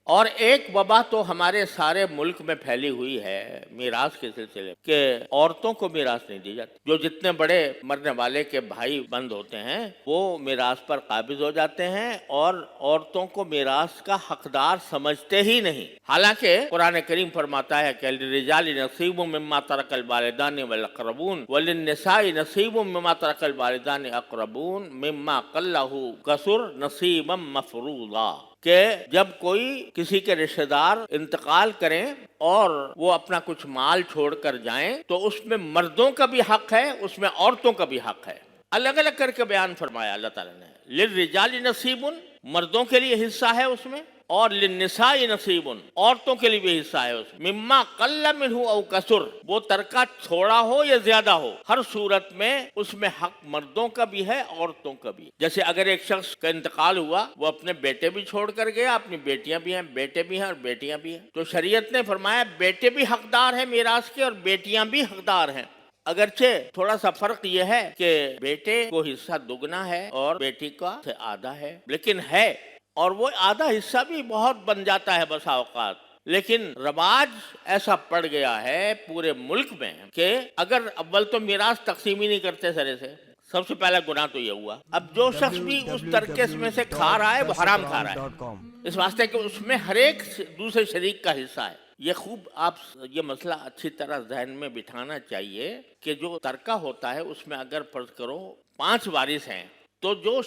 اور ایک وبا تو ہمارے سارے ملک میں پھیلی ہوئی ہے میراث کے سلسلے کہ عورتوں کو میراث نہیں دی جاتی. جو جتنے بڑے مرنے والے کے بھائی بند ہوتے ہیں وہ میراث پر قابض ہو جاتے ہیں اور عورتوں کو میراث کا حقدار سمجھتے ہی نہیں. حالانکہ قرآن کریم فرماتا ہے کہ للرجال نصیب مما ترک الوالدان والاقربون وللنساء نصیب مما ترک الوالدان اقربون مما قلہ کثر نصیبا مفروضا، کہ جب کوئی کسی کے رشتہ دار انتقال کریں اور وہ اپنا کچھ مال چھوڑ کر جائیں تو اس میں مردوں کا بھی حق ہے، اس میں عورتوں کا بھی حق ہے. الگ الگ کر کے بیان فرمایا اللہ تعالیٰ نے. للرجال نصیب، مردوں کے لیے حصہ ہے اس میں، اور للنساء نصیب، عورتوں کے لیے بھی حصہ ہے اس میں. مما قل منہ او کثر، وہ ترکہ تھوڑا ہو یا زیادہ ہو، ہر صورت میں اس میں حق مردوں کا بھی ہے عورتوں کا بھی. جیسے اگر ایک شخص کا انتقال ہوا، وہ اپنے بیٹے بھی چھوڑ کر گیا، اپنی بیٹیاں بھی ہیں، بیٹے بھی ہیں اور بیٹیاں بھی ہیں، تو شریعت نے فرمایا بیٹے بھی حقدار ہیں میراث کے اور بیٹیاں بھی حقدار ہیں. اگرچہ تھوڑا سا فرق یہ ہے کہ بیٹے کو حصہ دگنا ہے اور بیٹی کا آدھا ہے، لیکن ہے، اور وہ آدھا حصہ بھی بہت بن جاتا ہے بسا اوقات. لیکن رواج ایسا پڑ گیا ہے پورے ملک میں کہ اگر اول تو میراث تقسیم ہی نہیں کرتے سرے سے، سب سے پہلا گناہ تو یہ ہوا. اب جو شخص بھی اس ترکے میں سے کھا رہا ہے وہ حرام کھا رہا ہے، اس واسطے کہ اس میں ہر ایک دوسرے شریک کا حصہ ہے. یہ خوب آپ یہ مسئلہ اچھی طرح ذہن میں بٹھانا چاہیے کہ جو ترکہ ہوتا ہے اس میں اگر فرض کرو 5 وارث ہیں تو جو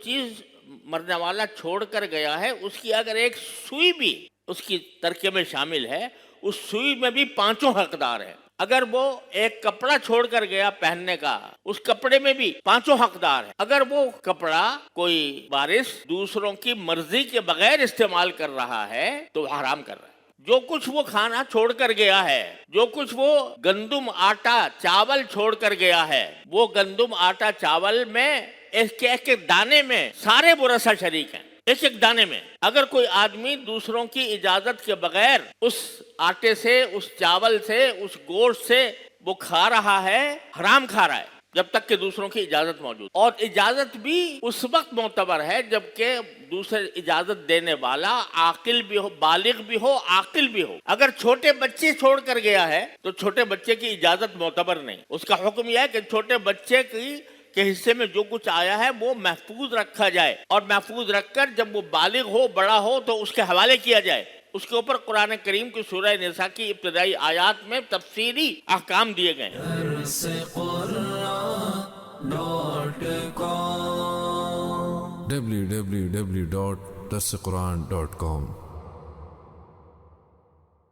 چیز مرنے والا چھوڑ کر گیا ہے اس کی اگر ایک سوئی بھی اس کی ترکے میں شامل ہے، اس سوئی میں بھی 5 حقدار ہیں. اگر وہ ایک کپڑا چھوڑ کر گیا پہننے کا، اس کپڑے میں بھی 5 حقدار ہیں. اگر وہ کپڑا کوئی وارث دوسروں کی مرضی کے بغیر استعمال کر رہا ہے تو وہ حرام کر رہا ہے. جو کچھ وہ کھانا چھوڑ کر گیا ہے، جو کچھ وہ گندم آٹا چاول چھوڑ کر گیا ہے، وہ گندم آٹا چاول میں ایک ایک دانے میں سارے ورثہ شریک ہیں. ایک ایک دانے میں اگر کوئی آدمی دوسروں کی اجازت کے بغیر اس آٹے سے، اس چاول سے، اس گوشت سے وہ کھا رہا ہے، حرام کھا رہا ہے جب تک کہ دوسروں کی اجازت موجود. اور اجازت بھی اس وقت معتبر ہے جبکہ دوسرے اجازت دینے والا عاقل بھی ہو، بالغ بھی ہو، عاقل بھی ہو. اگر چھوٹے بچے چھوڑ کر گیا ہے تو چھوٹے بچے کی اجازت معتبر نہیں. اس کا حکم یہ ہے کہ چھوٹے بچے کے حصے میں جو کچھ آیا ہے وہ محفوظ رکھا جائے، اور محفوظ رکھ کر جب وہ بالغ ہو، بڑا ہو تو اس کے حوالے کیا جائے. اس کے اوپر قرآن کریم کی سورہ نساء کی ابتدائی آیات میں تفصیلی احکام دیے گئے ہیں. www.darsequran.com